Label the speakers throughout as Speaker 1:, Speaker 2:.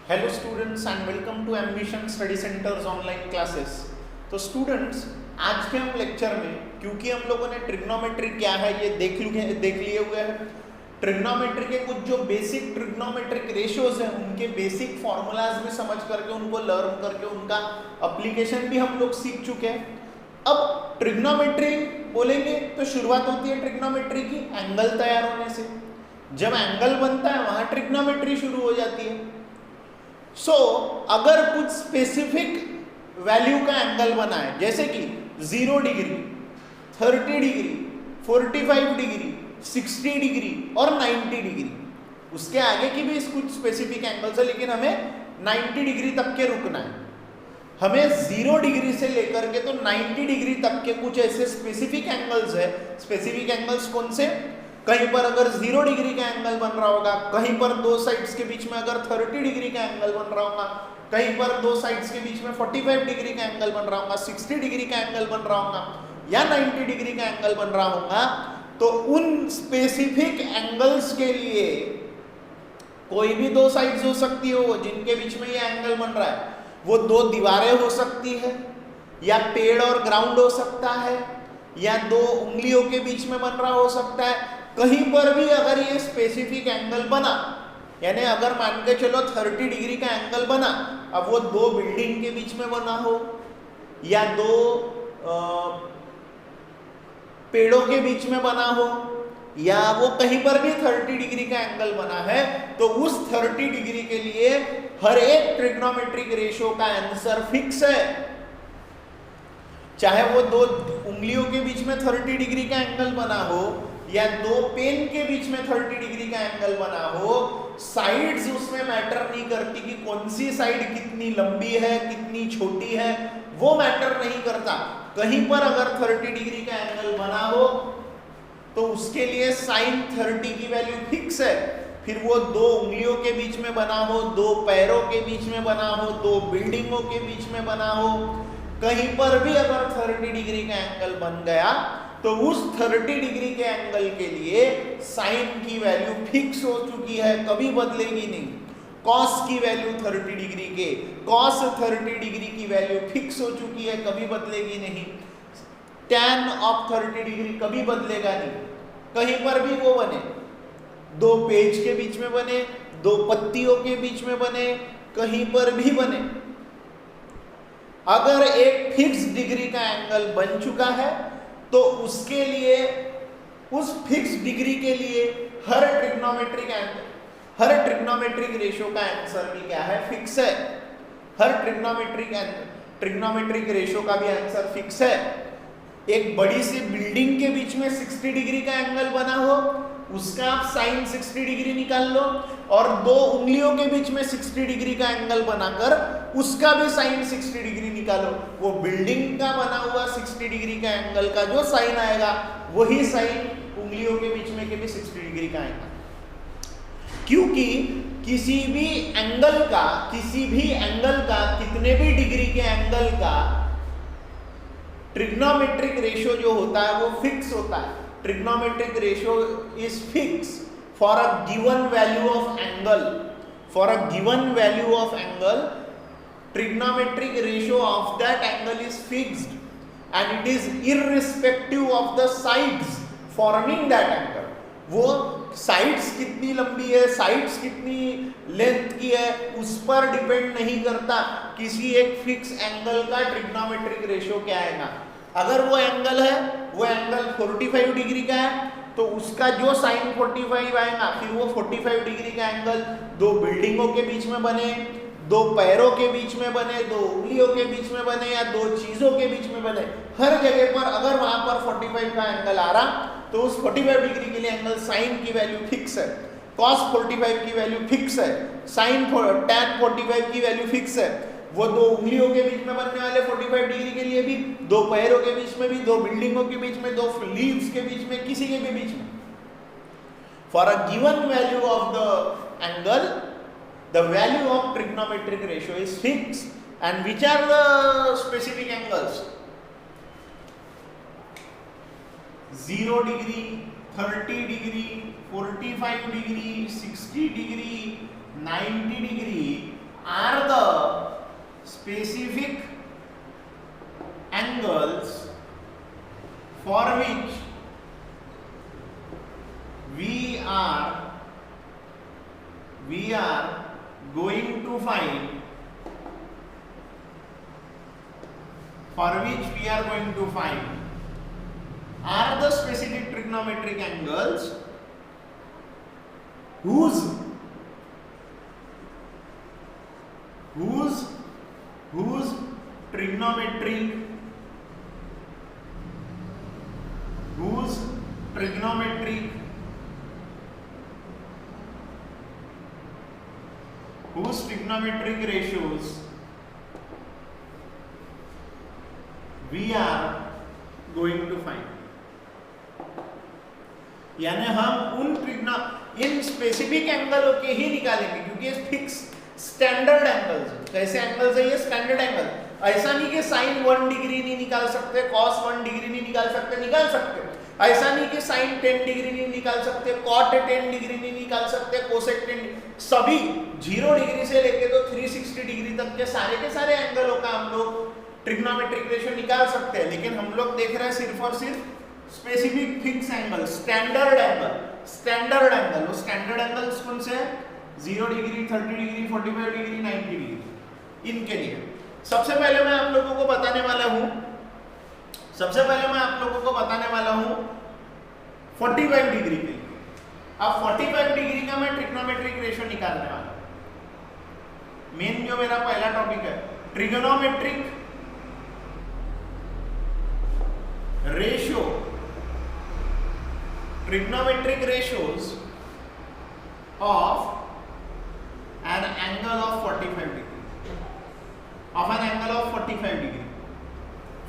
Speaker 1: Hello students and welcome to Ambition Study Centres online classes. तो students, आज के हम लेक्चर में, क्योंकि हम लोगों ने ट्रिग्नोमेट्री क्या है ये देख लिए हुए हैं, ट्रिग्नोमेट्री के कुछ जो बेसिक ट्रिग्नोमेट्रिक रेशियोज हैं उनके बेसिक फॉर्मूलाज भी समझ करके उनको लर्न करके उनका एप्लीकेशन भी हम लोग सीख चुके हैं। अब ट्रिग्नोमेट्री बोलेंगे तो शुरुआत होती है ट्रिग्नोमेट्री की एंगल तैयार होने से। जब एंगल बनता है वहां ट्रिग्नोमेट्री शुरू हो जाती है। अगर कुछ स्पेसिफिक वैल्यू का एंगल बना है, जैसे कि 0 डिग्री, 30 डिग्री, 45 डिग्री, 60 डिग्री और 90 डिग्री, उसके आगे की भी कुछ स्पेसिफिक एंगल्स है, लेकिन हमें 90 डिग्री तक के रुकना है। हमें 0 डिग्री से लेकर के तो 90 डिग्री तक के कुछ ऐसे स्पेसिफिक एंगल्स है। स्पेसिफिक एंगल्स कौन से? कहीं पर अगर 0 डिग्री का एंगल बन रहा होगा, कहीं पर दो साइड्स के बीच में अगर 30 डिग्री का एंगल बन रहा होगा, कहीं पर दो साइड्स के बीच में 45 डिग्री का एंगल बन रहा होगा, 60 डिग्री का एंगल बन रहा होगा या 90 डिग्री का एंगल बन रहा होगा, तो उन स्पेसिफिक एंगल्स के लिए कोई भी दो साइड्स हो सकती हो जिनके बीच में ये एंगल बन रहा है। वो दो दीवारें हो सकती है, या पेड़ और ग्राउंड हो सकता है, या दो उंगलियों के बीच में बन रहा हो सकता है। कहीं पर भी अगर ये स्पेसिफिक एंगल बना, यानी अगर मान के चलो 30 डिग्री का एंगल बना, अब वो दो बिल्डिंग के बीच में बना हो या दो पेड़ों के बीच में बना हो, या वो कहीं पर भी 30 डिग्री का एंगल बना है, तो उस 30 डिग्री के लिए हर एक ट्रिग्नोमेट्रिक रेशियो का आंसर फिक्स है। चाहे वो दो उंगलियों के बीच में 30 डिग्री का एंगल बना हो या दो पेन के बीच में 30 डिग्री का एंगल बना हो, साइड्स उसमें मैटर नहीं करती कि कौन सी साइड कितनी लंबी है कितनी छोटी है, वो मैटर नहीं करता। कहीं पर अगर 30 डिग्री का एंगल बना हो तो उसके लिए साइन 30 की वैल्यू फिक्स है। फिर वो दो उंगलियों के बीच में बना हो, दो पैरों के बीच में बना हो, दो बिल्डिंगों के बीच में बना हो, कहीं पर भी अगर 30 डिग्री का एंगल बन गया तो उस 30 डिग्री के एंगल के लिए साइन की वैल्यू फिक्स हो चुकी है, कभी बदलेगी नहीं। कॉस की वैल्यू 30 डिग्री के, कॉस 30 डिग्री की वैल्यू फिक्स हो चुकी है, कभी बदलेगी नहीं। टैन ऑफ 30 डिग्री कभी बदलेगा नहीं। कहीं पर भी वो बने, दो पेज के बीच में बने, दो पत्तियों के बीच में बने, कहीं पर भी बने, अगर एक फिक्स डिग्री का एंगल बन चुका है तो उसके लिए, उस फिक्स डिग्री के लिए हर ट्रिग्नोमेट्रिक एंगल, हर ट्रिग्नोमेट्रिक रेशियो का आंसर भी क्या है? फिक्स है। हर ट्रिग्नोमेट्रिक रेशियो का भी आंसर फिक्स है। एक बड़ी सी बिल्डिंग के बीच में 60 डिग्री का एंगल बना हो, उसका आप साइन 60 डिग्री निकाल लो, और दो उंगलियों के बीच में 60 डिग्री का एंगल बनाकर उसका भी साइन 60 डिग्री निकालो। वो बिल्डिंग का बना हुआ 60 डिग्री का एंगल का जो साइन आएगा वही साइन उंगलियों के बीच में के भी 60 डिग्री का आएगा। क्योंकि किसी भी एंगल का कितने भी डिग्री के एंगल का ट्रिग्नोमेट्रिक रेशियो जो होता है वो फिक्स होता है। Trigonometric ratio is fix for a given value of angle. For a given value of angle, trigonometric ratio of that angle is fixed and it is irrespective of the sides forming that angle. वो sides कितनी लंबी है, sides कितनी length की है, उस पर depend नहीं करता किसी एक फिक्स एंगल का ट्रिग्नोमेट्रिक रेशियो क्या आएगा। अगर वो एंगल है, वो एंगल 45 डिग्री का है, तो उसका जो साइन 45 आएगा, फिर वो 45 डिग्री का एंगल दो बिल्डिंगों के बीच में बने, दो पैरों के बीच में बने, दो उंगलियों के बीच में बने, या दो चीजों के बीच में बने, हर जगह पर अगर वहां पर 45 का एंगल आ रहा तो उस 45 डिग्री के लिए एंगल साइन की वैल्यू फिक्स है, कॉस 45 की वैल्यू फिक्स है, साइन टैन 45 की वैल्यू फिक्स है। वो दो उंगलियों के बीच में बनने वाले 45 डिग्री के लिए भी, दो पैरों के बीच में भी, दो बिल्डिंगों के बीच में, दो लीव्स के बीच में, किसी के भी बीच में, for a given value of the angle the value of trigonometric ratio is fixed। and which are the specific angles? 0 degree, 30 degree, 45 degree, 60 degree, 90 degree are the specific angles for which we are going to find are the specific trigonometric angles whose trigonometric ratios we are going to find. यानी हम in specific एंगलों के ही निकालेंगे, क्योंकि ये fix standard angles है। कैसे angles है ये? Standard angle. ऐसा नहीं कि साइन 1 डिग्री नहीं निकाल सकते, कॉस 1 डिग्री नहीं निकाल सकते, निकाल सकते। ऐसा नहीं कि साइन 10 डिग्री नहीं निकाल सकते, कॉट 10 डिग्री नहीं निकाल सकते, कोसेक 10, सभी 0 डिग्री से लेके तो 360 डिग्री तक के सारे एंगलों का हम लोग ट्रिग्नोमेट्रिक रेशियो निकाल सकते हैं। लेकिन हम लोग देख रहे हैं सिर्फ और सिर्फ specific fix angle, standard angle. वो स्टैंडर्ड एंगल्स कौन से हैं? 0 डिग्री, 30 डिग्री, 45 डिग्री, 90 डिग्री। इनके लिए सबसे पहले मैं आप लोगों को बताने वाला हूं 45 डिग्री के लिए। अब 45 डिग्री का मैं ट्रिग्नोमेट्रिक रेशियो निकालने वाला हूं। मेन जो मेरा पहला टॉपिक है, trigonometric ratios of an angle of 45 degree.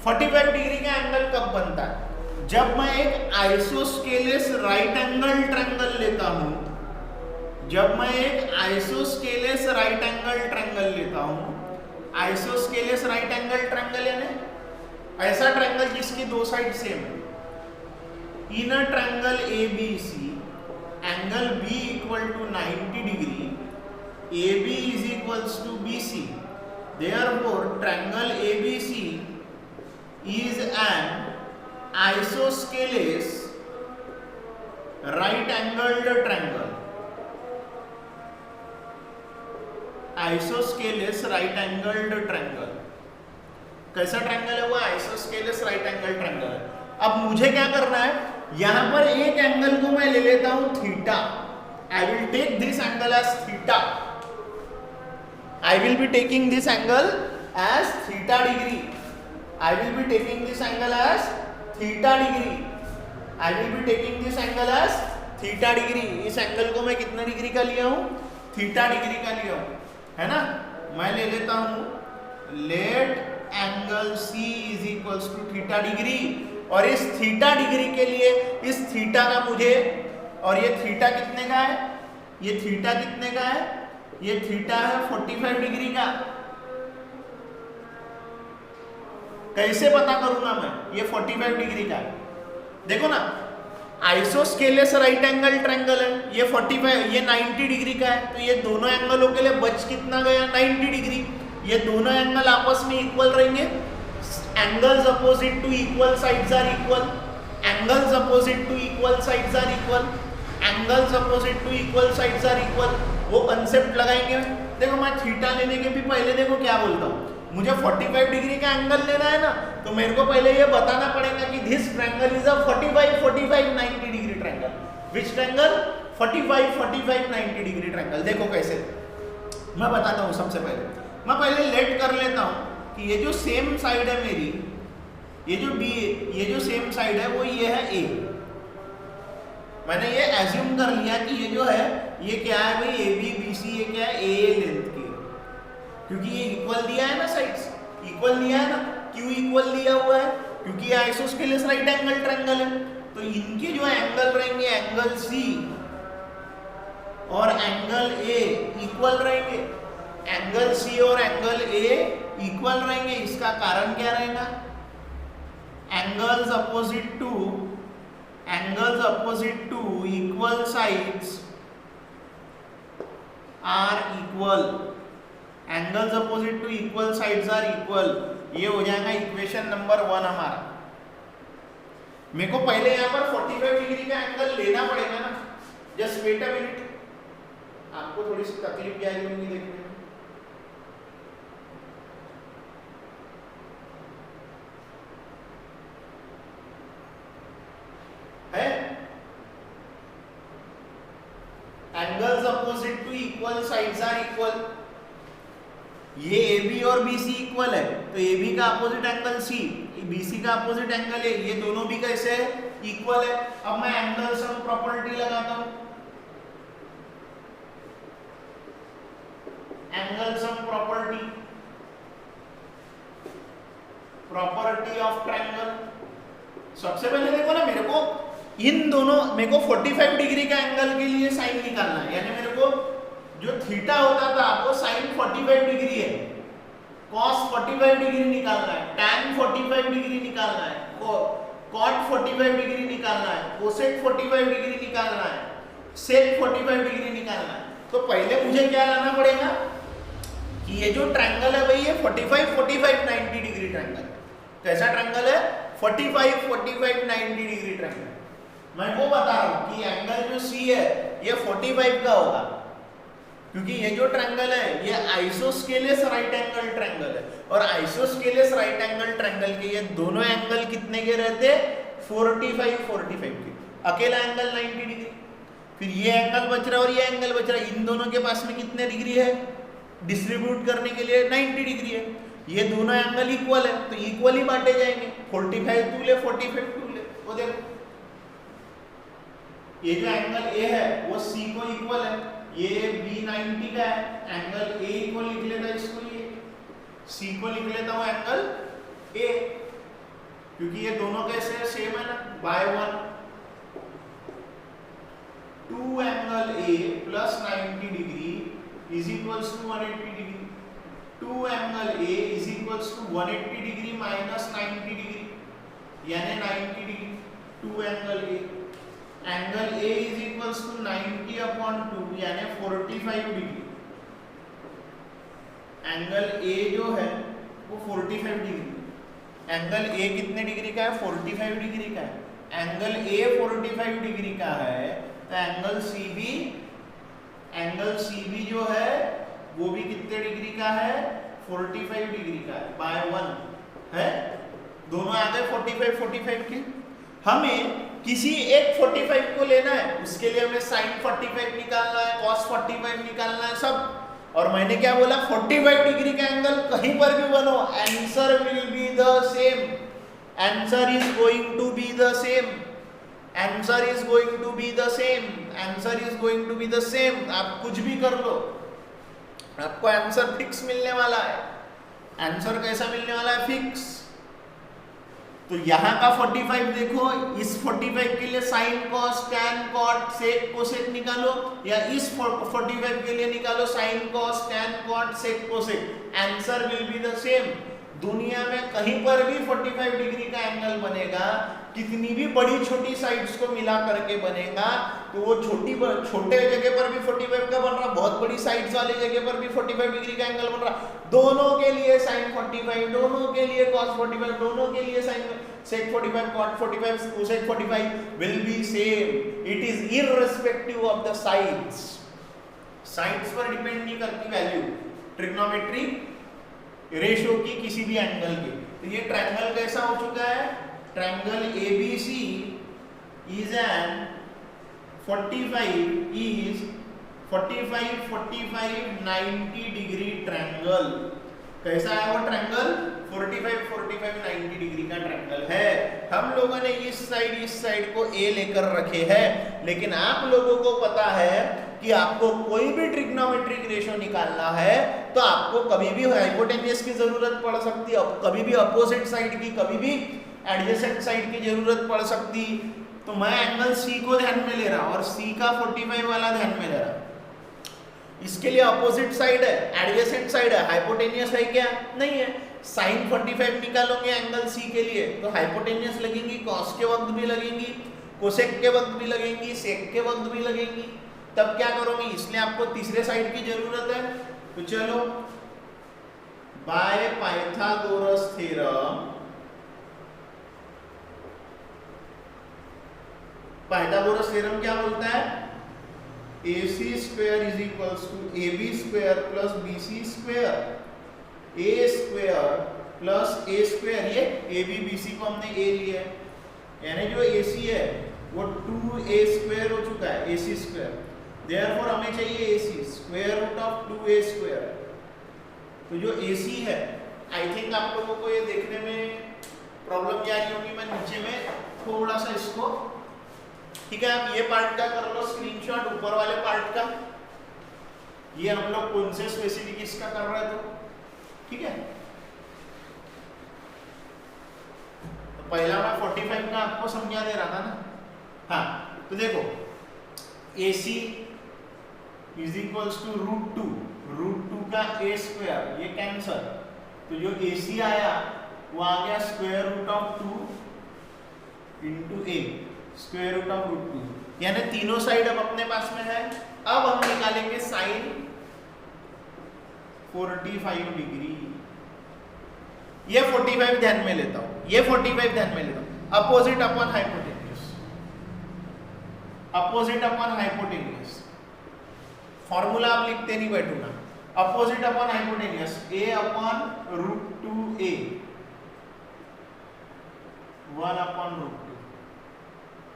Speaker 1: 45 degree का एंगल कब बनता है? जब मैं एक आइसोस्केलेस राइट एंगल ट्रायंगल लेता हूं। आइसोस्केलेस राइट एंगल ट्रायंगल यानी ऐसा ट्रायंगल जिसकी दो साइड सेम है। In a triangle ABC, angle B equal to 90 degree, AB is equals to BC। Therefore, triangle ABC is an isosceles right-angled triangle. कैसा triangle है वो? आइसोस्केलेस राइट एंगल ट्रायंगल है। अब मुझे क्या करना है? यहां पर एक एंगल को मैं ले लेता हूं थीटा। I will take this angle as theta. I will be taking this angle as theta degree. इस एंगल को मैं कितना डिग्री का लिया हूं? थीटा डिग्री का लिया हूं, है ना। मैं ले लेता हूं let angle C is equals to theta degree. और इस थीटा डिग्री के लिए इस थीटा का मुझे, और ये थीटा कितने का है? ये थीटा है 45 डिग्री का। कैसे पता करूंगा मैं ये 45 डिग्री का है? देखो ना, आइसोस्केलेस राइट एंगल ट्रायंगल है, ये 45, ये 90 डिग्री का है। तो ये दोनों एंगलों के लिए बच कितना गया? 90 डिग्री। ये दोनों एंगल आपस में इक्वल रहेंगे। Angles opposite to equal sides are equal. वो कंसेप्ट लगाएंगे। देखो मैं थीटा लेने के भी पहले देखो क्या बोलता हूँ, मुझे 45 डिग्री का एंगल लेना है ना, तो मेरे को पहले ये बताना पड़ेगा कि this triangle is a 45 90 degree triangle. Which triangle? 45 90 degree triangle. देखो कैसे मैं बताता हूँ। सबसे पहले मैं लेट कर लेता हूँ कि ये जो सेम साइड है मेरी, ये जो सेम साइड है वो ये है A। मैंने ये एज्यूम कर लिया कि ये जो है ये क्या है भाई, AB BC, ये क्या है A लेंथ की, क्योंकि ये इक्वल दिया है ना, साइड्स इक्वल दिया है ना। क्यों इक्वल दिया हुआ है? क्योंकि आइसोस्केलेस राइट एंगल ट्रायंगल है। तो इनके जो एंगल रहेंगे, एंगल C और एंगल A इक्वल रहेंगे। एंगल C और एंगल A इक्वल रहेंगे। इसका कारण क्या रहेगा? Angles opposite to equal sides are equal. Angles opposite to equal sides are equal, ये हो जाएगा इक्वेशन नंबर 1 हमारा। मेरे को पहले यहाँ पर 45 डिग्री का एंगल लेना पड़ेगा ना, जस्ट वेट अ मिनट, आपको थोड़ी सी तकलीफ जाएगी होगी देखने में। है angles opposite to equal sides are equal, ये AB और BC इक्वल है तो AB का अपोजिट एंगल C, BC का अपोजिट एंगल है, ये दोनों भी कैसे है, इक्वल है। अब मैं एंगल सम प्रॉपर्टी लगाता हूं, angle sum property, property of triangle. सबसे पहले देखो ना, मेरे को इन दोनों, मेरे को 45 डिग्री का एंगल के लिए साइन निकालना है, यानी मेरे को जो थीटा होता था वो साइन 45 डिग्री है, कॉस 45 डिग्री निकालना है, टैन 45 डिग्री निकालना है, कॉट 45 डिग्री निकालना है, कोसेक 45 डिग्री निकालना है, सेक 45 डिग्री निकालना है। तो पहले मुझे क्या लाना पड़ेगा कि ये जो ट्रायंगल है भाई, ये 45 45 90 डिग्री ट्रायंगल। कैसा ट्रायंगल है, 45 45 90 डिग्री ट्रायंगल। मैं वो बता रहा हूं कि एंगल जो C है ये 45 का होगा, क्योंकि ये जो ट्रायंगल है ये आइसोस्केलेस राइट एंगल ट्रायंगल है, और आइसोस्केलेस राइट एंगल ट्रायंगल के ये दोनों एंगल कितने के रहते हैं, 45 45 के, अकेला एंगल 90 डिग्री। फिर ये एंगल बच रहा है और ये एंगल बच रहा है, इन दोनों के पास में कितने डिग्री है, डिस्ट्रीब्यूट करने के लिए 90 डिग्री है। ये दोनों एंगल इक्वल है तो इक्वली बांटे जाएंगे, 45 तू ले 45 तू ले। वो देखो ये जो एंगल A है वो C को इक्वल है, ये B 90 का है, एंगल A को लिख लेता इसको, ये C को लिख लेता हूँ एंगल A, क्योंकि ये दोनों कैसे है, सेम है ना, by 1 2 angle A plus 90 degree is equals to 180 degree, 2 angle A is equals to 180 degree minus 90 degree, यानी 90 degree, 2 angle A, angle A is equals to 90 upon 2 यानी 45 डिग्री, एंगल A जो है वो 45 डिग्री, एंगल A कितने degree का है, 45 degree का है, एंगल A 45 डिग्री का है तो एंगल CB जो है वो भी कितने डिग्री का है, 45 डिग्री का है, बाय 1 है, दोनों आ गए 45 45 के। हमें किसी एक 45 को लेना है, उसके लिए हमें sin 45 निकालना है, cos 45 निकालना है सब। और मैंने क्या बोला, 45 डिग्री का एंगल कहीं पर भी बनो, answer will be the same, answer is going to be the same, answer is going to be the same, answer is going to be the same. आप कुछ भी कर लो, आपको आंसर फिक्स मिलने वाला है। आंसर कैसा मिलने वाला है, फिक्स। तो यहाँ का 45 देखो, इस 45 के लिए sine cos tan cot sec cosec निकालो, या इस 45 के लिए निकालो sine cos tan cot sec cosec, answer will be the same. दुनिया में कहीं पर भी 45 डिग्री का एंगल बनेगा, कितनी भी बड़ी छोटी साइड्स को मिला करके बनेगा, तो वो छोटे जगह पर भी 45 का बन रहा, बहुत बड़ी साइड्स वाले जगह पर भी 45 डिग्री का एंगल बन रहा, दोनों के लिए साइन 45, दोनों के लिए कॉस 45, दोनों के लिए sine sec 45 cot 45 cosec 45 will be same. It is irrespective of the sides, sides पर डिपेंड नहीं करती वैल्यू ट्रिग्नोमेट्रिक रेशियो की किसी भी एंगल की। तो ये ट्रायंगल कैसा हो चुका है, triangle ABC is an 45 45 90 degree triangle. कैसा है वो ट्रायंगल, 45 90 डिग्री का ट्रायंगल है। हम लोगों ने इस साइड को A लेकर रखे हैं, लेकिन आप लोगों को पता है कि आपको कोई भी ट्रिग्नोमेट्रिक रेशियो निकालना है तो आपको कभी भी हाइपोटेन्यूज की जरूरत पड़ सकती है, कभी भी अपोजिट साइड की, कभी भी एडजेसेंट साइड की जरूरत पड़ सकती। तो मैं एंगल C को ध्यान में ले रहा हूं और C का 45 वाला ध्यान में ले रहा हूं। इसके लिए अपोजिट साइड है, एडजेसेंट साइड है, हाइपोटेन्यूज है क्या, नहीं है। साइन 45 निकालोगे एंगल C के लिए तो हाइपोटेन्यूज लगेंगी, कॉस के वक्त भी लगेंगी, कोसेक के वक्त भी लगेंगी, सेक के वक्त भी लगेंगी। तब क्या करोगे, इसलिए आपको तीसरे साइड की जरूरत है। तो चलो by Pythagoras theorem, Pythagoras theorem क्या बोलता है? AC square is equals to AB square plus BC square, A square plus A square, ये AB BC को हमने A लिया है, यानी जो AC है वो 2A स्क्वायर हो चुका है, AC स्क्वायर, देयरफॉर हमें चाहिए AC square root of 2A square. तो जो AC है, आई थिंक आप लोगों को ये देखने में प्रॉब्लम क्या रही होगी, मैं नीचे में थोड़ा सा इसको, ठीक है, आप ये पार्ट का कर लो स्क्रीनशॉट, ऊपर वाले पार्ट का, ये हम लोग कौन से स्पेसिफिक इसका कर रहे थे, ठीक है। तो पहला मैं 45 का आपको समझा दे रहा था ना, हाँ, तो देखो AC is equals to root two का A स्क्वायर, ये कैंसर, तो जो AC आया वो आ गया square root of 2 into A square root of root 2, यानी तीनों साइड अब अपने पास में है। अब हम निकालेंगे साइन 45 डिग्री, ये 45 ध्यान में लेता हूं, ये 45 ध्यान में लेता हूं, opposite upon hypotenuse, opposite upon hypotenuse, formula आप लिखते नहीं बैठूंगा, opposite upon hypotenuse, A upon root 2A 1 upon root 2,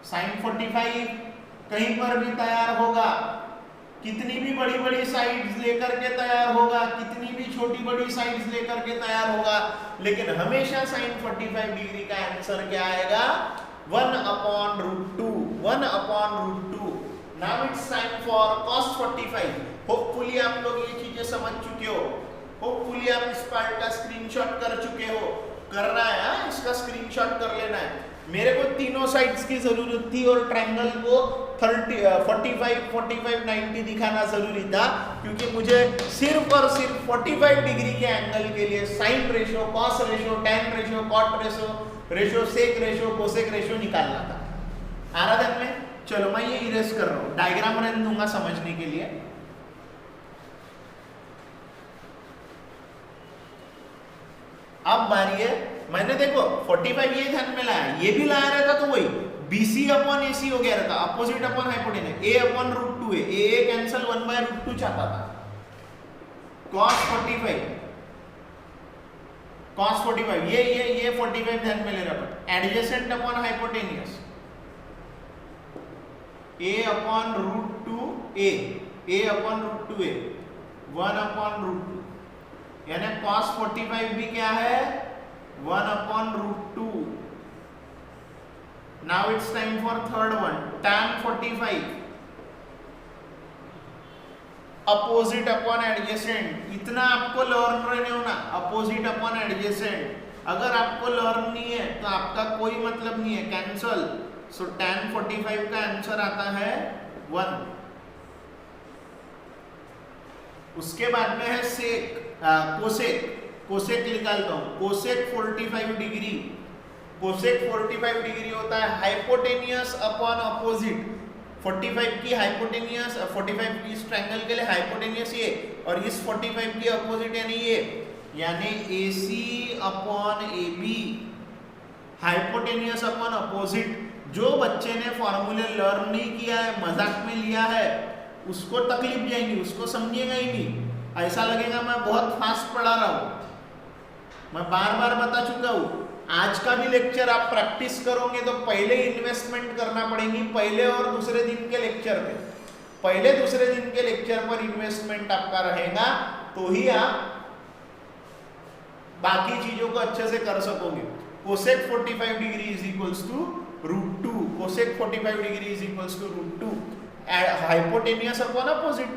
Speaker 1: sine 45 कहीं पर भी तैयार होगा, कितनी भी बड़ी बड़ी साइड्स लेकर के तैयार होगा, कितनी भी छोटी बड़ी साइड्स लेकर के तैयार होगा, लेकिन हमेशा साइन 45 डिग्री का आंसर क्या आएगा? 1 upon root 2, 1 upon root 2। Now it's time for cos 45। Hopefully आप लोग ये चीजें समझ चुके हो, होपफुली आप इस पार्ट का स्क्रीनशॉट कर चुके हो, करना है इसका स्क्रीनशॉट कर लेना है। मेरे को तीनों साइड्स की जरूरत थी और ट्रायंगल को 30 45 45 90 दिखाना जरूरी था, क्योंकि मुझे सिर्फ और सिर्फ 45 डिग्री के एंगल के लिए sine ratio, cos ratio, tan ratio, cot ratio, sec ratio, cosec ratio निकालना था। आ रहा ध्यान में? चलो मैं ये इरेज कर रहा हूं, डायग्राम रहने दूंगा समझने के लिए। अब बारी है, मैंने देखो 45 ये ध्यान में लाया, ये भी लाया रहता तो वही BC अपॉन AC हो गया रहता, opposite upon hypotenuse, A upon root 2 है, A कैंसिल 1 बाय रूट 2 चाहता था। cos 45, cos 45 ये 45 ध्यान में ले रहा था, adjacent upon hypotenuse, A upon root 2A, A upon root 2A 1 upon root 2, यानी cos 45 भी क्या है? 1 upon root 2। Now it's time for third one, tan 45 opposite upon adjacent. इतना आपको लर्न रहने होना, अपोजिट अपॉन एडजेसेंट। अगर आपको लर्न नहीं है तो आपका कोई मतलब नहीं है, कैंसल। सो tan 45 का आंसर आता है 1। उसके बाद में है सेक, कोसेक। कोसेक निकालता हूं, कोसेक 45 डिग्री, कोसेक 45 डिग्री होता है हाइपोटेनियस अपॉन अपोजिट। 45 की हाइपोटेनियस, 45 की इस ट्रायंगल के लिए हाइपोटेनियस ये, और इस 45 की अपोजिट यानी ये, यानी AC upon AB, hypotenuse upon opposite. जो बच्चे ने फॉर्मूले लर्न नहीं किया है, मजाक में लिया है, उसको तकलीफ जाएगी, उसको समझेगा ही नहीं, ऐसा लगेगा मैं बहुत फास्ट पढ़ा रहा हूं। मैं बार बार बता चुका हूं, आज का भी लेक्चर आप प्रैक्टिस करोगे तो पहले इन्वेस्टमेंट करना पड़ेगी, पहले और दूसरे दिन के लेक्चर पे, पहले दूसरे दिन के लेक्चर पर इन्वेस्टमेंट आपका रहेगा, तो ही आप बाकी चीजों को अच्छे से कर सकोगे। Cosec 45 degree is equals to root 2, cosec 45 degree is equals to root 2, hypotenuse upon opposite,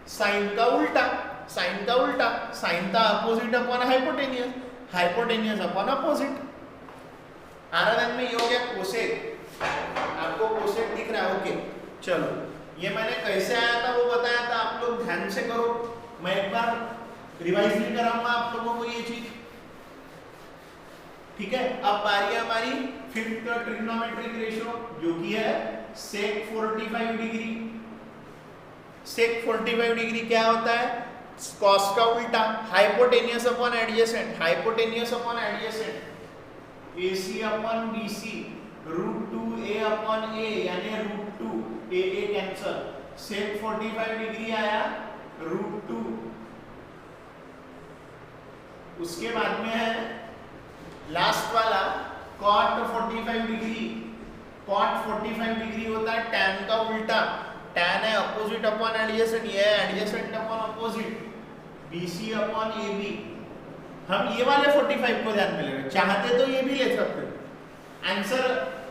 Speaker 1: sine का उल्टा, साइन का उल्टा, साइन का opposite upon hypotenuse, hypotenuse upon opposite. आराधन में ये हो गया कोसेक, आपको कोसेक दिख रहा है? ओके, चलो ये मैंने कैसे आया था वो बताया था, आप लोग ध्यान से करो, मैं एक बार रिवाइज भी कराऊंगा आप लोगों को ये चीज, ठीक है। अब बारी हमारी फिफ्थ ट्रिग्नोमेट्रिक रेशियो जो कि है सेक 45 डिग्री। सेक 45 डिग्री क्या होता है? कॉस का उल्टा hypotenuse upon adjacent, hypotenuse upon adjacent AC upon BC √2 A upon A यानी √2 A कैंसल, सेक 45 डिग्री आया √2। उसके बाद में है लास्ट वाला cot 45 डिग्री, cot 45 डिग्री होता है tan का उल्टा, tan है अपोजिट अपॉन एडजेसेंट, ये है adjacent upon opposite, BC upon AB। हम ये वाले 45 को ध्यान में ले रहे, चाहते तो ये भी ले सकते, answer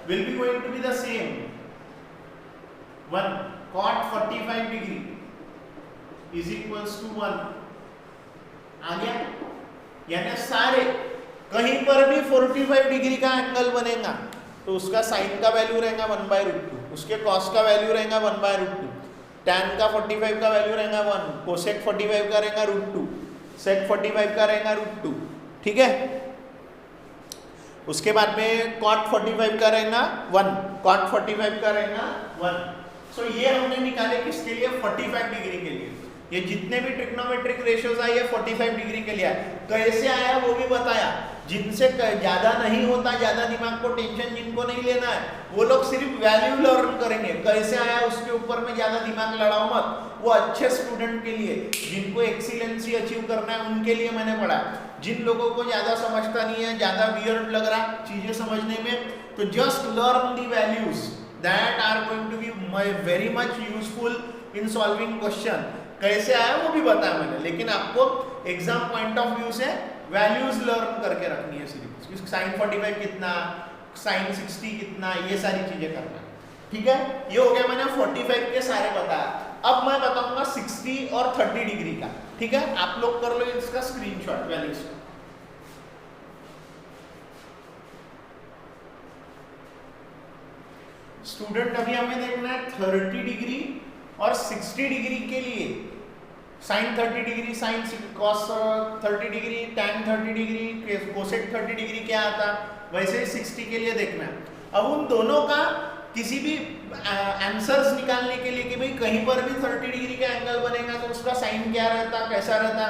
Speaker 1: will be going to be the same 1 cot 45 degree is equals to 1 आ गया। यानी सारे कहीं पर भी 45 डिग्री का एंगल बनेगा तो उसका साइन का वैल्यू रहेगा 1/√2, उसके कॉस का वैल्यू रहेगा 1/√2, tan का 45 का वैल्यू रहेगा 1, कोसेक 45 का रहेगा √2, सेक 45 का रहेगा √2, ठीक है। उसके बाद में cot 45 का रहेगा 1, cot 45 का रहेगा 1। सो ये हमने निकाले किसके लिए, 45 डिग्री के लिए। ये जितने भी ट्रिग्नोमेट्रिक रेशियोज आए ये 45 डिग्री के लिए आए। कैसे आया वो भी बताया, जिनसे ज्यादा नहीं होता, ज्यादा दिमाग को टेंशन जिनको नहीं लेना है वो लोग सिर्फ वैल्यू लर्न करेंगे, कैसे आया उसके ऊपर में ज्यादा दिमाग लड़ाओ मत। वो अच्छे स्टूडेंट के लिए, जिनको एक्सीलेंसी अचीव करना है उनके लिए मैंने पढ़ा। जिन लोगों को ज्यादा समझता नहीं है, ज्यादा वियर्ड लग रहा चीजें समझने में, तो just learn the values that are going to be very much useful in solving question. कैसे आया वो भी बताया मैंने, लेकिन आपको एग्जाम पॉइंट ऑफ व्यू से वैल्यूज लर्न करके रखनी है सिर्फ। साइन 45 कितना, साइन 60 कितना, ये सारी चीजें करना है, ठीक है। ये हो गया मैंने 45 के सारे बताया। अब मैं बताऊंगा 60 और 30 डिग्री का, ठीक है। आप लोग कर लो इसका स्क्रीनशॉट वैल्यूज का। स्टूडेंट अभी हमें देखना है 30 डिग्री और 60 डिग्री के लिए sine 30 degree, sine cos 30 degree, tan 30 degree, cosec 30 degree क्या आता, वैसे ही 60 के लिए देखना है। अब उन दोनों का किसी भी आंसर्स निकालने के लिए कि भाई कहीं पर भी 30 डिग्री का एंगल बनेगा तो उसका साइन क्या रहता, कैसा रहता,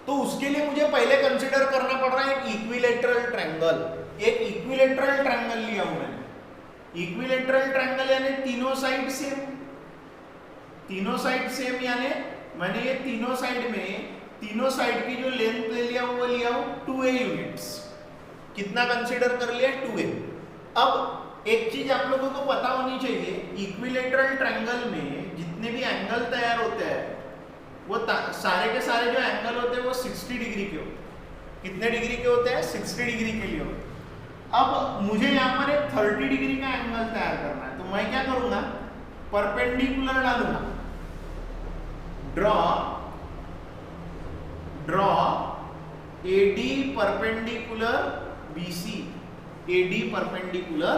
Speaker 1: तो उसके लिए मुझे पहले कंसिडर करना पड़ रहा है एक इक्विलेटरल ट्रायंगल। एक इक्विलेटरल ट्रायंगल लिया हूं मैंने। इक्विलेटरल ट्रायंगल यानी तीनों साइड सेम, तीनों साइड सेम, यानी मैंने ये तीनों साइड में, तीनों साइड की जो लेंथ ले लिया वो लिया हूं 2a यूनिट्स। कितना कंसीडर कर लिया, 2a। अब एक चीज आप लोगों को पता होनी चाहिए, इक्विलेटरल ट्रायंगल में जितने भी एंगल तैयार होते हैं वो सारे के सारे जो एंगल होते हैं वो 60 डिग्री के होते हैं। कितने डिग्री के होते हैं, 60 डिग्री के लिए होते हैं। अब मुझे यहाँ पर एक 30 डिग्री का एंगल तैयार करना है, तो मैं क्या करूंगा, परपेंडिकुलर डालूंगा। Draw AD perpendicular BC, AD perpendicular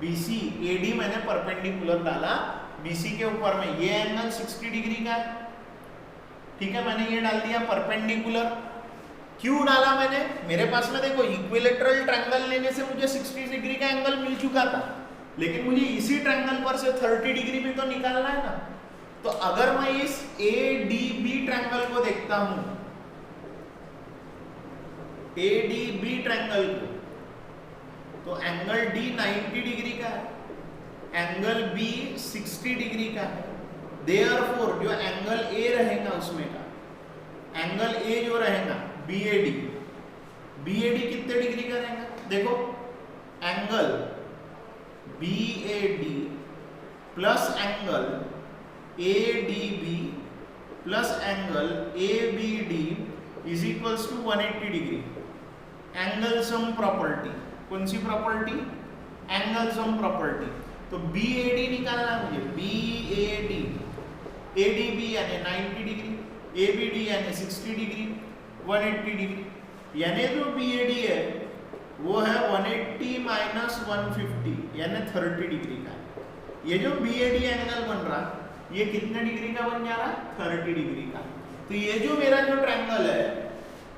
Speaker 1: BC, AD मैंने परपेंडिकुलर डाला BC के ऊपर में, ये एंगल 60 डिग्री का है, ठीक है। मैंने ये डाल दिया परपेंडिकुलर। क्यों डाला मैंने, मेरे पास में देखो इक्विलेटरल ट्रायंगल लेने से मुझे 60 डिग्री का एंगल मिल चुका था, लेकिन मुझे इसी ट्रायंगल पर से 30 डिग्री भी तो निकालना है ना। तो अगर मैं इस ADB ट्रायंगल को देखता हूं, ADB ट्रायंगल को, तो एंगल D 90 डिग्री का है, एंगल B 60 डिग्री का है। देयरफॉर जो एंगल A रहेगा उसमें का, एंगल A जो रहेगा BAD कितने डिग्री का रहेगा, देखो angle BAD plus angle ADB plus angle ABD is equals to 180 degree. Angle sum property, कौन सी प्रॉपर्टी, एंगल सम प्रॉपर्टी। तो BAD निकालना है मुझे, BAD, ADB यानी 90 डिग्री, ABD यानी 60 डिग्री, 180 डिग्री, यानी जो BAD है वो है 180 माइनस 150 यानी 30 डिग्री का है। ये जो BAD एंगल बन रहा ये कितने डिग्री का बन जा रहा है, 30 डिग्री का। तो ये जो मेरा जो ट्रायंगल है,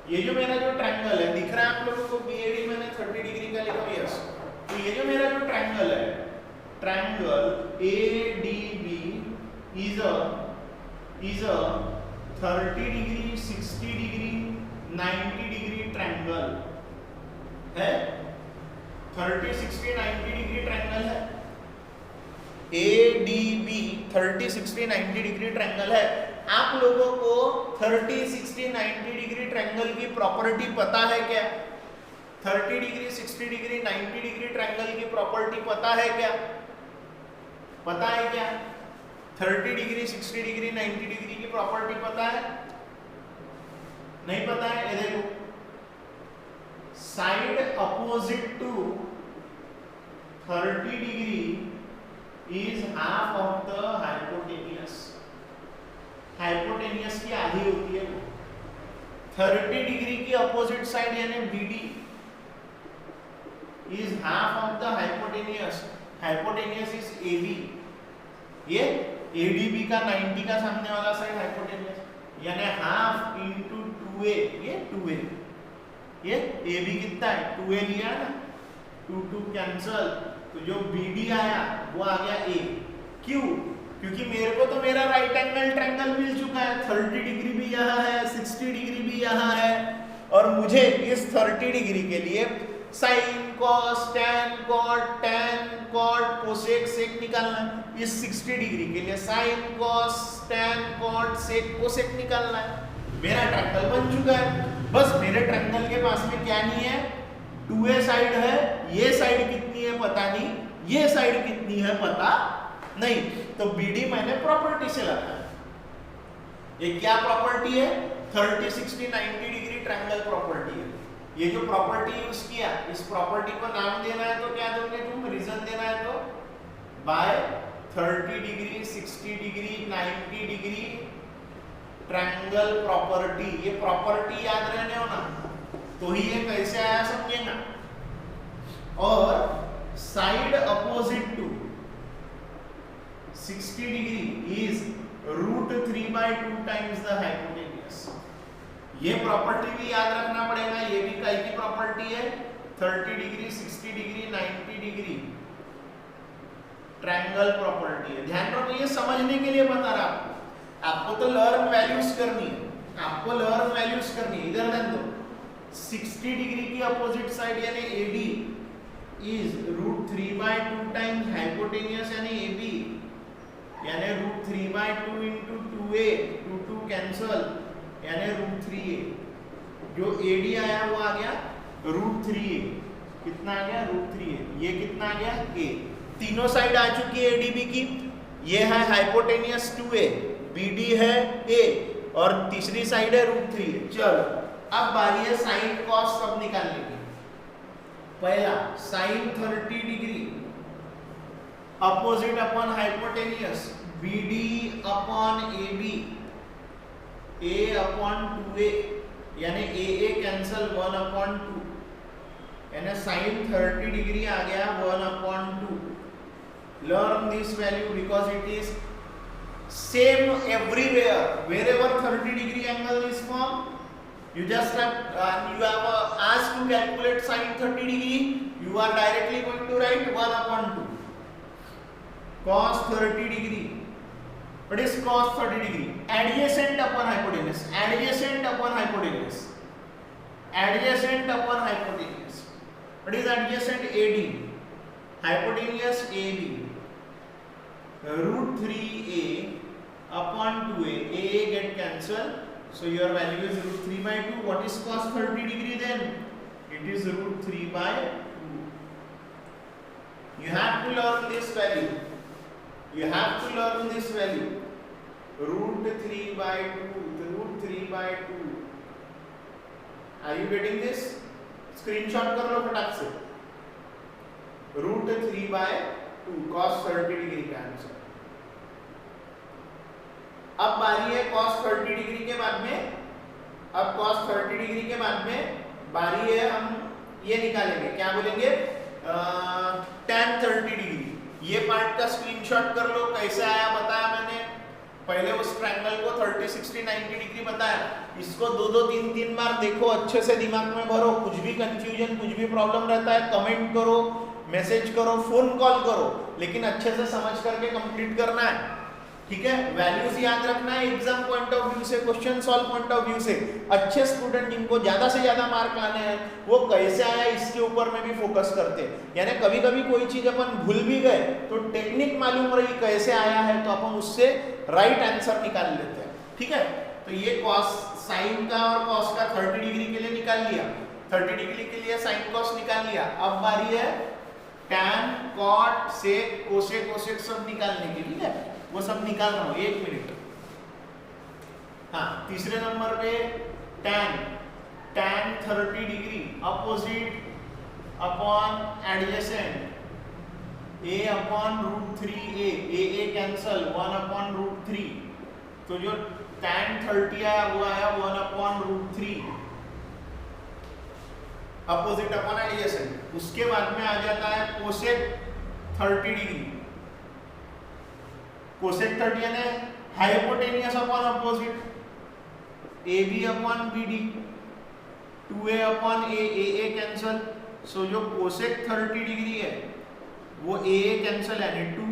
Speaker 1: ये जो मेरा जो ट्रायंगल है, दिख रहा है आप लोगों को, BAD मैंने 30 डिग्री का लिखा, यस। तो ये जो मेरा जो ट्रायंगल है, triangle ADB is a 30 degree, 60 degree, 90 degree triangle है। 30, 60, 90 डिग्री ट्रायंगल है। ADB 30, 60, 90 डिग्री ट्रायंगल है। आप लोगों को 30, 60, 90 डिग्री ट्रायंगल की प्रॉपर्टी पता है क्या? 30 डिग्री, 60 डिग्री, 90 डिग्री ट्रायंगल की प्रॉपर्टी पता है क्या? पता है क्या? 30 डिग्री, 60 डिग्री, 90 डिग्री की प्रॉपर्टी पता है? नहीं पता है? ये देखो, side opposite to 30 degree is half of the hypotenuse. Hypotenuse की आधी होती है वो। 30 डिग्री की अपोजिट साइड यानी BD is half of the hypotenuse. Hypotenuse is AB। ये ADB का 90 का सामने वाला साइड हाइपोटेनियस, यानी हाफ इंटू 2A। ये 2A, ये AB कितना है? 2A लिया ना, 2 कैंसल, तो जो BD आया वो आ गया A। क्यों? क्योंकि मेरे को तो मेरा राइट एंगल ट्रायंगल मिल चुका है। 30 डिग्री भी यहाँ है, 60 डिग्री भी यहाँ है, और मुझे इस 30 डिग्री के लिए sine, cos, tan, cot, tan, cot, cosec, sec निकालना है। इस 60 डिग्री के लिए sine, cos, tan, cot, sec, cosec निकालना है। मेरा ट्रायंगल बन चुका है। बस मेरे ट्रायंगल के पास में क्या नहीं है? 2A साइड है। ये साइड कितनी है पता नहीं, ये साइड कितनी है पता नहीं, तो BD मैंने प्रॉपर्टी से लगाया। ये क्या प्रॉपर्टी है? 30, 60, 90 डिग्री ट्रायंगल प्रॉपर्टी है। ये जो प्रॉपर्टी यूज किया, इस प्रॉपर्टी को नाम देना है तो क्या दोगे तुम? रीजन देना है तो by 30 degree, 60 degree, 90 degree triangle property. ये प्रॉपर्टी याद रहने हो ना, तो ही ये कैसे आया समझेगा। और side opposite to 60 degree is √3/2 times the hypotenuse. ये प्रॉपर्टी भी याद रखना पड़ेगा। ये भी कई की प्रॉपर्टी है? 30 degree, 60 degree, 90 degree triangle property है। ध्यान रखो, ये समझने के लिए बता रहा आपको। आपको तो लर्न वैल्यूज करनी है, आपको लर्न वैल्यूज करनी है। इधर ध्यान दो, 60 डिग्री की अपोजिट साइड यानी AD इज √3/2 टाइम्स हाइपोटेनियस यानी AB, यानी √3/2 इंटू 2A, 2 कैंसल, यानी √3A। जो AD आया वो आ गया √3A। कितना आ गया? √3A। ये कितना आ गया? A। तीनों साइड आ चुकी है ADB की। ये है हाइपोटेनियस 2A, BD है A, और तीसरी साइड है √3A। चलो, अब बारी है साइन, कॉस सब निकालने की। पहला sine 30 degree opposite upon hypotenuse, BD upon AB, A upon 2A, यानी AA कैंसल, 1/2, यानी साइन 30 डिग्री आ गया 1/2। Learn this value because it is same everywhere. wherever 30 degree angle is formed, you just have asked to calculate sin 30 degree, you are directly going to write 1/2 cos 30 degree. What is cos 30 degree? Adjacent upon hypotenuse, adjacent upon hypotenuse, adjacent upon hypotenuse. What is adjacent? AD, hypotenuse AB, √3A upon 2A, AA get cancelled, so your value is √3/2. What is cos 30 degree then? It is √3/2. You have to learn this value. You have to learn this value. √3/2, √3/2. Are you getting this? Screenshot कर लो फटाक से। √3/2 cos 30 degree का answer. अब बारी है cos 30 degree के बाद में, अब cos 30 डिग्री के बाद में बारी है हम ये निकालेंगे, क्या बोलेंगे? tan 30 degree. ये पार्ट का स्क्रीनशॉट कर लो। कैसे आया बताया मैंने पहले, उस ट्रायंगल को 30, 60, 90 डिग्री बताया। इसको 2-2, 3-3 बार देखो, अच्छे से दिमाग में भरो। कुछ भी कंफ्यूजन, कुछ भी प्रॉब्लम रहता है कमेंट करो, मैसेज करो, फोन कॉल करो, लेकिन अच्छे से समझ करके कंप्लीट करना है। ठीक है, वैल्यूज याद रखना है एग्जाम पॉइंट ऑफ व्यू से, question solve point of view से। अच्छे स्टूडेंट जिनको ज्यादा से ज्यादा मार्क लाने हैं वो कैसे आया इसके ऊपर में भी फोकस करते हैं। यानी कभी कभी कोई चीज अपन भूल भी गए तो टेक्निक मालूम रही कैसे आया है तो अपन उससे राइट आंसर निकाल लेते हैं। ठीक है, तो ये कॉस साइन का और कॉस का 30 डिग्री के लिए निकाल लिया, 30 डिग्री के लिए साइन कॉस निकाल लिया। अब बारी है tan cot sec cosec cosec सब निकालने की। ठीक है, वो सब निकाल रहा हूं, 1 मिनट। हाँ, तीसरे नंबर पे tan 30 degree opposite upon adjacent a upon √3a, a cancel 1 upon √3, तो जो tan 30 आया वो आया 1 अपॉन √3 अपोजिट अपॉन एडजेसेंट। उसके बाद में आ जाता है कोसेक 30 डिग्री, कोसेक 30 यानी hypotenuse upon opposite, AB upon BD 2a upon a cancel. So जो कोसेक 30 डिग्री है वो a कैंसल यानी 2।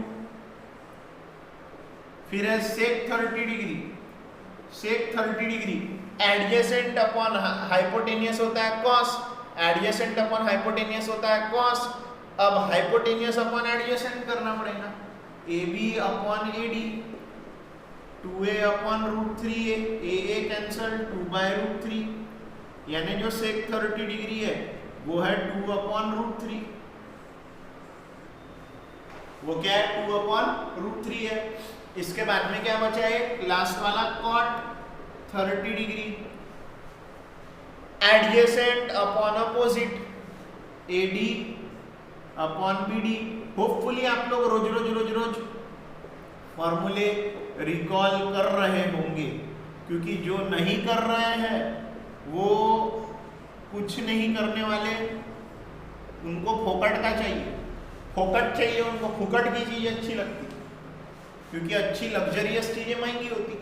Speaker 1: फिर है सेक 30 डिग्री, सेक 30 डिग्री एडजेसेंट अपॉन हाइपोटेनियस होता है कॉस, एडजेसेंट अपॉन हाइपोटेनियस होता है कॉस। अब हाइपोटेनियस अपॉन एडजेसेंट करना पड़ेगा, AB upon AD 2a upon √3a, a cancel 2/√3, यानी जो सेक 30 डिग्री है वो है 2 अपॉन √3, वो क्या है 2 अपॉन √3 है। इसके बाद में क्या बचा है लास्ट वाला cot 30 degree adjacent upon opposite AD upon BD। Hopefully आप लोग रोज फॉर्मूले रिकॉल कर रहे होंगे, क्योंकि जो नहीं कर रहे हैं वो कुछ नहीं करने वाले, उनको फोकट का चाहिए, फोकट चाहिए उनको, फुकट की चीज अच्छी लगती, क्योंकि अच्छी लग्जरियस चीजें महंगी होती।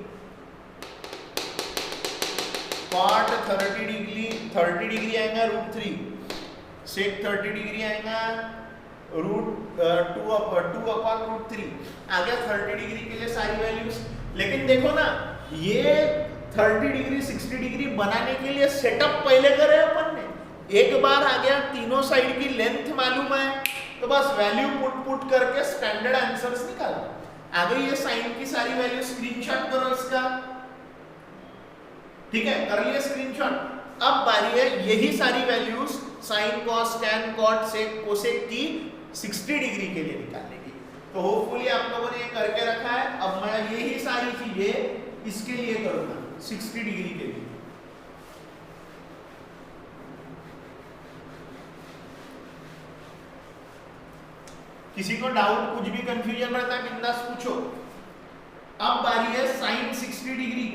Speaker 1: कॉट 30 डिग्री आएगा √3, सेक 30 डिग्री आएगा √2 अपॉन √3। आ गया 30 डिग्री के लिए सारी वैल्यूज। लेकिन देखो ना, ये 30 डिग्री 60 डिग्री बनाने के लिए सेटअप पहले करे अपन ने। एक बार आ गया तीनों साइड की लेंथ मालूम है तो बस वैल्यू पुट करके स्टैंडर्ड आंसर्स निकालो। आ गई ये साइन की सारी वैल्यू, स्क्रीनशॉट करो इसका। ठीक है, कर लिए स्क्रीनशॉट। अब बारी है यही सारी values sine cos tan cot sec cosec की 60 डिग्री के लिए निकालने की। तो होपफुली आप लोगों ने ये करके रखा है। अब मैं यही सारी चीजें इसके लिए करूंगा 60 डिग्री के लिए। किसी को डाउट कुछ भी कंफ्यूजन रहता है बिंदास पूछो। अब बारी है sine 60 degree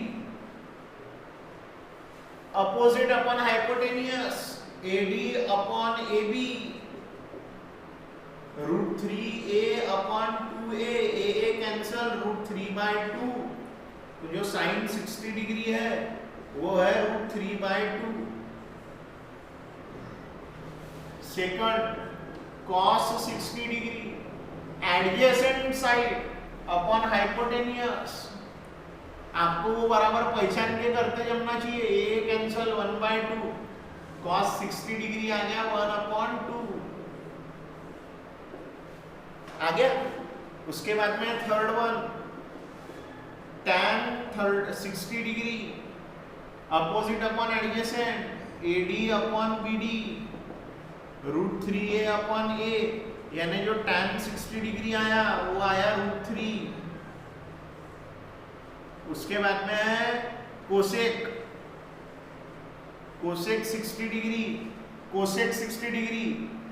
Speaker 1: opposite upon hypotenuse AD upon AB √3a upon 2a, a cancel √3/2। तो जो साइन 60 डिग्री है वो है √3/2। Second cos 60 degree adjacent side upon hypotenuse. आपको वो बराबर पहचान के करते जमना चाहिए, a कैंसल 1/2, cos 60 डिग्री आ गया 1/2 आ गया। उसके बाद में third one tan 60 degree opposite upon adjacent AD upon BD √3a upon a, यानी जो tan 60 डिग्री आया वो आया √3। उसके बाद में है cosec 60 degree, cosec 60 degree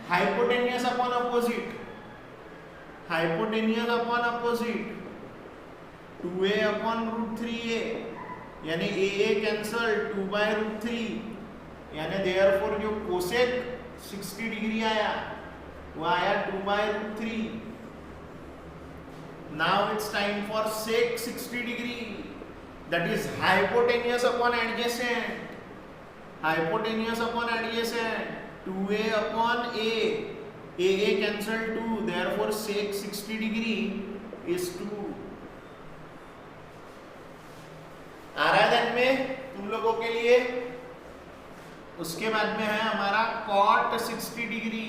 Speaker 1: hypotenuse upon opposite, hypotenuse upon opposite 2a upon √3a, यानी a कैंसल 2/√3, यानी देयरफॉर जो कोसेक 60 डिग्री आया वो आया 2/√3। Now it's time for sake 60 degree, that is hypotenuse upon adjacent, hypotenuse upon adjacent 2a upon a cancel 2, therefore sec 60 degree is 2। Okay तुम लोगों के लिए। उसके बाद में है हमारा cot 60 डिग्री।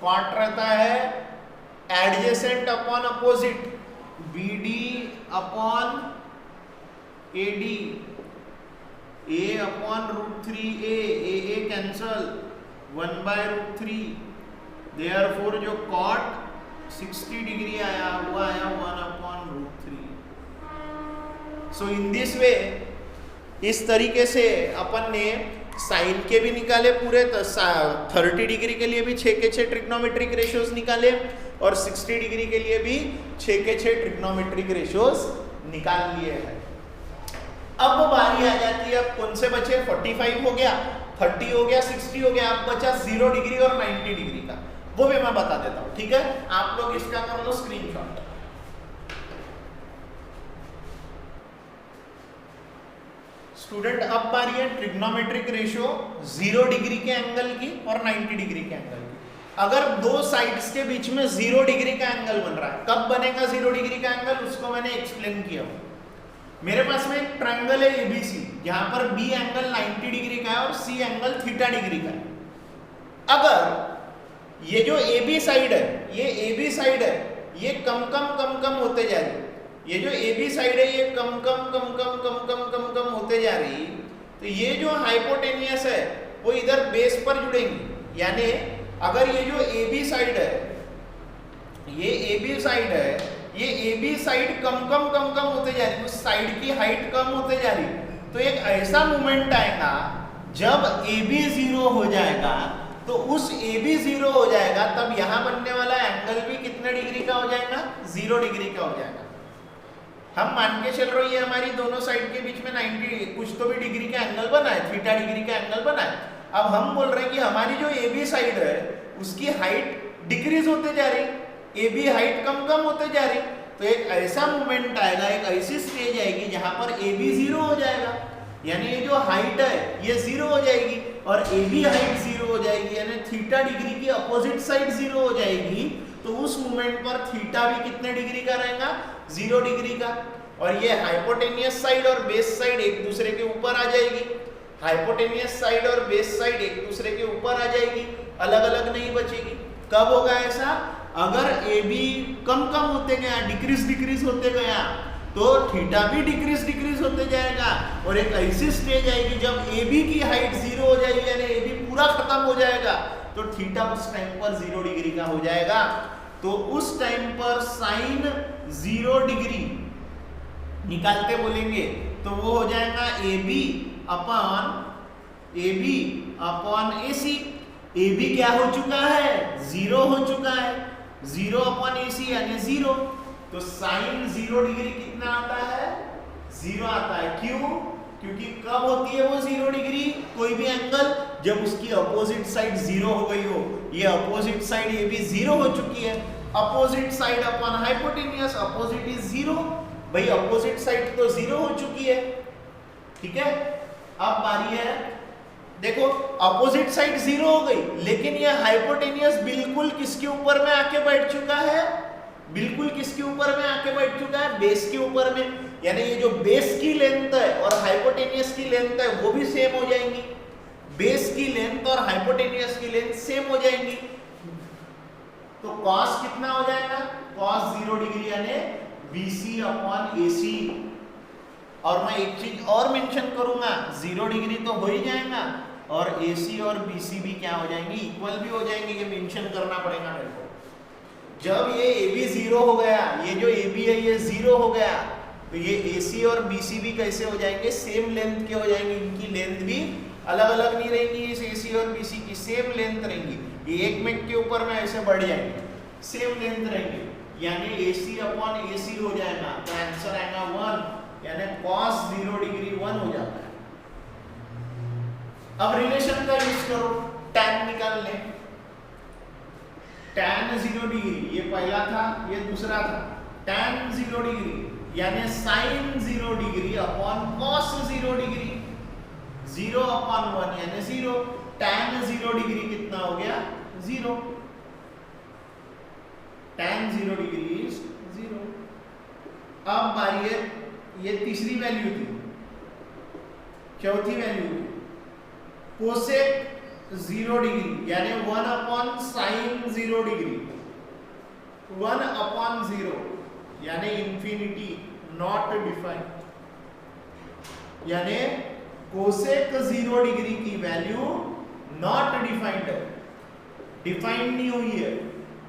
Speaker 1: cot रहता है adjacent upon opposite, BD upon AD, A upon √3A, AA cancel, 1/√3। Therefore जो cot 60 डिग्री आया वो आया 1/√3। सो इन दिस वे, इस तरीके से अपन ने साइन के भी निकाले पूरे 30 डिग्री के लिए भी 6 के 6 ट्रिग्नोमेट्रिक रेशियोज निकाले और 60 डिग्री के लिए भी 6 के 6 ट्रिग्नोमेट्रिक रेशियोज निकाल लिए हैं। अब बारी आ जाती है, अब कौन से बचे? 45 हो गया, 30 हो गया, 60 हो गया, अब बचा 0 डिग्री और 90 डिग्री का, वो भी मैं बता देता हूं, ठीक है? आप लोग इसका कर लो स्क्रीनशॉट। स्टूडेंट अब बारी है ट्रिग्नोमेट्रिक रेशियो 0 डिग्री के एंगल की और 90 डिग्री के एंगल की। अगर दो साइड्स के बीच में 0 डिग्री का एंगल बन रहा है, कब बनेगा 0 डिग्री का एंगल, उसको मैंने एक्सप्लेन किया। मेरे पास में एक ट्रायंगल है ABC, जहां पर B एंगल 90 डिग्री का है और C एंगल थीटा डिग्री का है। अगर ये जो AB साइड है, ये AB साइड है, ये कम कम होते जा रही, ये जो AB साइड है ये कम कम होते जा रही, तो ये जो हाइपोटेनियस है वो इधर बेस पर जुड़ेंगी। यानी अगर ये जो AB साइड है, ये AB साइड है, ये AB साइड कम कम होते जा रही, उस साइड की हाइट कम होते जा रही, तो एक ऐसा मोमेंट आएगा जब AB 0 हो जाएगा, तो उस AB 0 हो जाएगा तब यहां बनने वाला एंगल भी कितने डिग्री का हो जाएगा? 0 डिग्री का हो जाएगा। हम मान के चल रहे हैं हमारी दोनों साइड के बीच में 90 कुछ तो भी डिग्री का एंगल बना है, थीटा डिग्री का एंगल बना है। अब हम बोल रहे हैं कि हमारी जो AB साइड है उसकी हाइट डिक्रीज होते जा रही, AB हाइट कम होते जा रही, तो एक ऐसा मोमेंट आएगा, एक ऐसी स्टेज आएगी जहां पर AB 0 हो जाएगा, यानी ये जो हाइट है ये 0 हो जाएगी और AB हाइट 0 हो जाएगी, यानी थीटा डिग्री की अपोजिट साइड 0 हो जाएगी। तो उस मोमेंट पर थीटा भी कितने डिग्री का रहेगा? 0 डिग्री का। और ये हाइपोटेनियस साइड और बेस साइड एक दूसरे के ऊपर आ जाएगी, हाइपोटेनियस साइड और बेस साइड एक दूसरे के ऊपर आ जाएगी, अलग अलग नहीं बचेगी। कब होगा ऐसा? अगर AB कम होते गया, डिक्रीज होते गया, तो थीटा भी डिक्रीज होते जाएगा और एक ऐसी स्टेज आएगी जब AB की हाइट 0 हो जाएगी, यानी AB पूरा खत्म हो जाएगा, तो थीटा उस टाइम पर 0 डिग्री का हो जाएगा। तो उस टाइम पर साइन 0 डिग्री निकालते बोलेंगे तो वो हो जाएगा AB अपॉन AC। AB क्या हो चुका है? 0 हो चुका है, 0 अपॉन AC यानी 0। तो साइन 0 डिग्री कितना आता है? 0 आता है। क्यों? क्योंकि कब होती है वो 0 डिग्री? कोई भी एंगल जब उसकी अपोजिट साइड 0 हो गई हो। ये अपोजिट साइड AB 0 हो चुकी है, opposite side upon hypotenuse, opposite is 0, भाई अपोजिट साइड तो 0 हो चुकी है, ठीक है। अब बारी है, देखो अपोजिट साइड 0 हो गई, लेकिन ये हाइपोटेनियस बिल्कुल किसके ऊपर में आके बैठ चुका है? बिल्कुल किसके ऊपर में आके बैठ चुका है? बेस के ऊपर में। यानी ये जो बेस की लेंथ है और हाइपोटेनियस की लेंथ है वो भी सेम हो जाएंगी, बेस की लेंथ और हाइपोटेनियस की लेंथ सेम हो जाएंगी। तो cos कितना हो जाएगा? cos 0 डिग्री यानी BC अपॉन AC। और मैं एक चीज और मेंशन करूंगा, 0 डिग्री तो हो ही जाएगा और AC और BC भी क्या हो जाएंगे? इक्वल भी हो जाएंगे। ये मेंशन करना पड़ेगा मेरे को। जब ये AB 0 हो गया, ये जो AB है ये 0 हो गया, तो ये AC और BC भी कैसे हो जाएंगे? सेम लेंथ के हो जाएंगे। इनकी लेंथ भी अलग अलग नहीं रहेंगी, इस AC और BC की सेम लेंथ रहेंगी। ये एक में के ऊपर में ऐसे बढ़ जाएंगे, सेम लेंथ रहेंगे, यानी AC अपॉन AC हो जाएगा। तो आंसर आएगा 1, यानी cos 0 डिग्री 1 हो जाता है। अब रिलेशन का यूज करो, tan निकाल ले। tan 0 डिग्री ये पहला था, ये दूसरा था। tan 0 डिग्री यानी sin 0 degree upon cos 0 degree, 0 upon 1 यानी 0। tan 0 डिग्री कितना हो गया? 0। tan 0 degree is 0। अब बारी है, ये तीसरी वैल्यू थी, चौथी वैल्यू कोसेक 0 डिग्री यानी 1 अपॉन साइन 0 डिग्री, 1 अपॉन 0 यानी इंफिनिटी, नॉट डिफाइंड, यानी कोसेक 0 डिग्री की वैल्यू नॉट डिफाइंड है, डिफाइंड नहीं हुई है,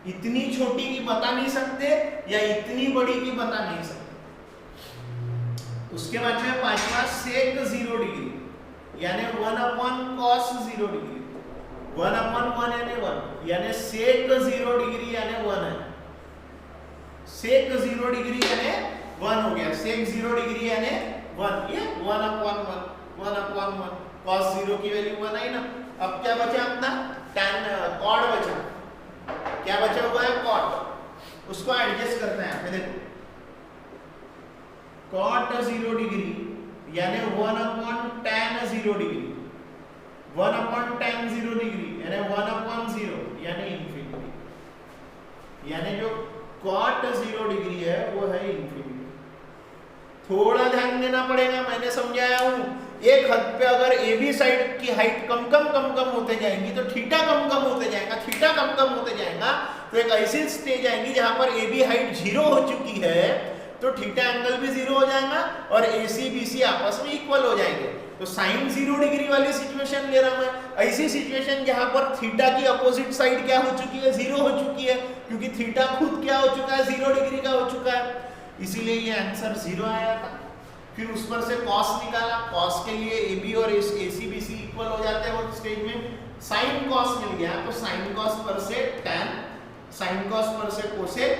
Speaker 1: इतनी छोटी की बता नहीं सकते या इतनी बड़ी की बता नहीं सकते। उसके बाद में पांचवा सेक 0 डिग्री यानी 1 अपॉन कॉस 0 डिग्री, 1 अपॉन 1 यानी 1, यानी सेक 0 डिग्री यानी 1 है, सेक 0 डिग्री यानी 1 हो गया, सेक 0 डिग्री यानी 1, ये 1 अपॉन 1, 1 अपॉन 1, कॉस 0 की वैल्यू 1 आई ना। अब क्या बचा अपना tan कॉट बचा, क्या बचा हुआ है कॉट, उसको एडजस्ट करना है। यहाँ पे देखो कॉट 0 डिग्री यानी 1 upon tan 0 degree, 1 upon tan 0 degree यानी 1 अपॉन 0 यानी इंफिनिटी, यानी जो कॉट 0 डिग्री है वो है इंफिनिटी। थोड़ा ध्यान देना पड़ेगा, मैंने समझाया हूं, एक हद पे अगर ए बी साइड की हाइट कम कम होते जाएंगी तो थीटा कम होते जाएगा, थीटा कम होते जाएगा तो एक ऐसी स्टेज आएगी जहां पर ए बी हाइट 0 हो चुकी है तो थीटा एंगल भी 0 हो जाएगा और ए सी बी सी आपस में इक्वल हो जाएंगे। तो साइन 0 डिग्री वाली सिचुएशन ले रहा हूं, ऐसी सिचुएशन जहां पर थीटा की अपोजिट साइड क्या हो चुकी है, 0 हो चुकी है, क्योंकि थीटा खुद क्या हो चुका है, 0 डिग्री का हो चुका है, इसीलिए ये आंसर 0 आया था। फिर उस पर से कॉस निकाला, कॉस के लिए ए बी और ए सी बी सी इक्वल हो जाते हैं वो स्टेज में, साइन कॉस मिल गया तो साइन कॉस पर से tan, साइन कॉस पर से कोसेक,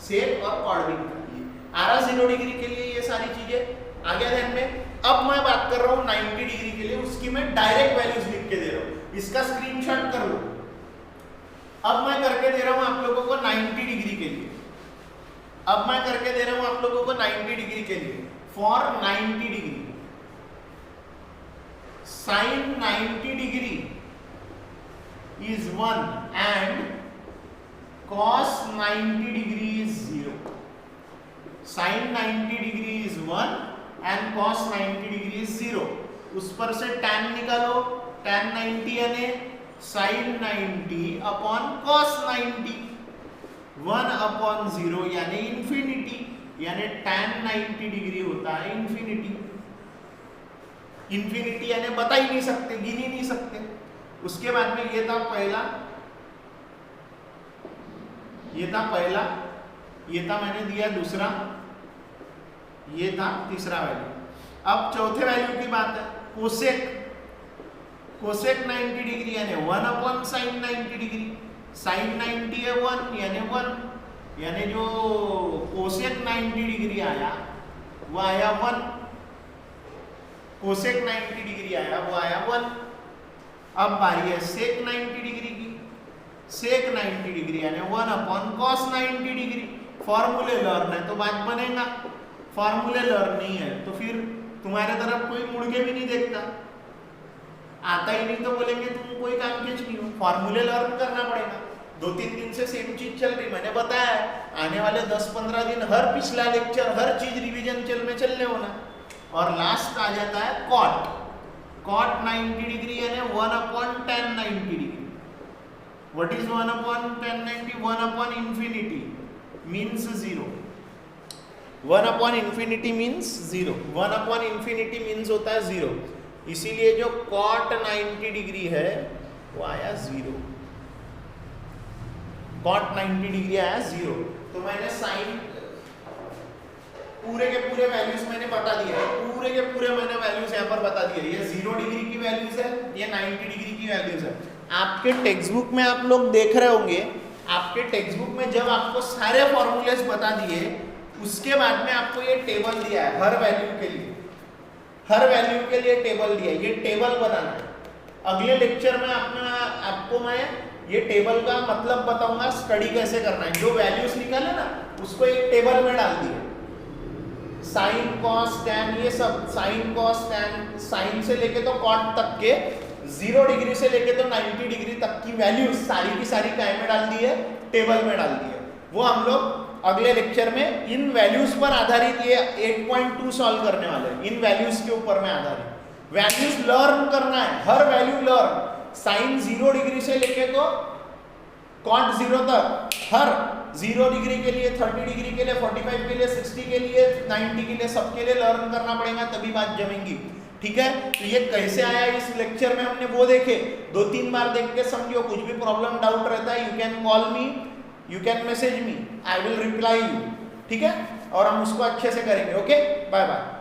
Speaker 1: सेक और कॉट भी निकालिए। आ रहा 0 डिग्री के लिए ये सारी चीजें आ गया ध्यान में। अब मैं बात कर रहा हूँ 90 डिग्री के लिए, उसकी मैं डायरेक्ट वैल्यूज लिख के दे रहा हूँ, इसका स्क्रीनशॉट कर लो। अब मैं करके दे रहा हूँ आप लोगों को 90 डिग्री के लिए, अब मैं करके दे रहा हूँ आप लोगों को 90 डिग्री के लिए। For 90 degree sine 90 degree is 1 and cos 90 degree is 0. Sin 90 degree is 1 and cos 90 degree is 0. उस पर से tan निकालो, tan 90 यानी sin 90 अपॉन cos 90, 1 अपॉन 0 यानी इंफिनिटी, यानी tan 90 डिग्री होता है इंफिनिटी। इंफिनिटी यानी बता ही नहीं सकते, गिन ही नहीं सकते। उसके बाद में ये था पहला, ये था पहला, ये था मैंने दिया दूसरा, ये था तीसरा वैल्यू। अब चौथे वैल्यू की बात है, कोसेक, कोसेक 90 डिग्री यानी 1 अपॉन साइन 90 डिग्री, साइन 90 है 1 यानी 1, यानी जो कोसेक 90 डिग्री आया वो आया 1, कोसेक 90 डिग्री आया वो आया 1। अब बारी है सेक 90 डिग्री की, सेक 90 डिग्री यानी 1 अपॉन कॉस 90 डिग्री। फॉर्मूले लर्न है तो बात बनेगा, फॉर्मूले लर्न नहीं है तो फिर तुम्हारे तरफ कोई मुड़ के भी नहीं देखता, आता ही नहीं तो बोलेंगे तुम कोई काम के नहीं हो। फॉर्मूले लर्न करना पड़ेगा। 2-3 दिन से सेम चीज चल रही, मैंने बताया आने वाले 10-15 दिन हर पिछला लेक्चर हर चीज रिवीजन चलने होना। और लास्ट आ जाता है कॉट, कॉट 90 डिग्री यानी 1 upon tan 90 degree. What is 1 upon tan 90? 1 upon infinity means 0, 1 upon infinity means 0, 1 upon infinity means होता है 0, इसीलिए जो कॉट 90 डिग्री है वो आया 0, कॉट 90 डिग्री आया 0। तो मैंने साइन पूरे के पूरे वैल्यूज मैंने बता दिए, पूरे के पूरे मैंने वैल्यूज यहाँ पर बता दिए। ये 0 डिग्री की वैल्यूज है, ये 90 डिग्री की वैल्यूज है। आपके टेक्स्ट बुक में आप लोग देख रहे होंगे, आपके टेक्स्ट बुक में जब आपको सारे फॉर्मूलेस बता दिए उसके बाद में आपको ये टेबल दिया है हर वैल्यू के लिए, हर वैल्यू के लिए टेबल दिया है, ये टेबल बनाना है। अगले लेक्चर में आपको मैं ये टेबल का मतलब बताऊंगा, स्टडी कैसे करना है। जो वैल्यूज निकाले ना उसको एक टेबल में डाल दिए, साइन कॉस टैन, ये सब साइन कॉस टैन, साइन से लेके तो कॉट तक के 0 डिग्री से लेके तो 90 डिग्री तक की वैल्यूज सारी की सारी काय में डाल दी है, टेबल में डाल दी है। वो हम लोग अगले लेक्चर में इन वैल्यूज पर आधारित ये 8.2 सॉल्व करने वाले हैं, इन वैल्यूज के ऊपर में आधारित। वैल्यूज लर्न करना है, हर वैल्यू लर्न, साइन 0 डिग्री से लेके तो कॉट 0 तक, हर 0 डिग्री के लिए, 30 डिग्री के लिए, 45 के लिए, 60 के लिए, 90 के लिए, सबके लिए लर्न करना पड़ेगा, तभी बात जमेंगी। ठीक है, तो ये कैसे आया इस लेक्चर में हमने वो देखे, 2-3 बार देख के समझो। कुछ भी प्रॉब्लम डाउट रहता है, you can call me, you can message me, I will reply you. ठीक है, और हम उसको अच्छे से करेंगे। Okay, bye bye.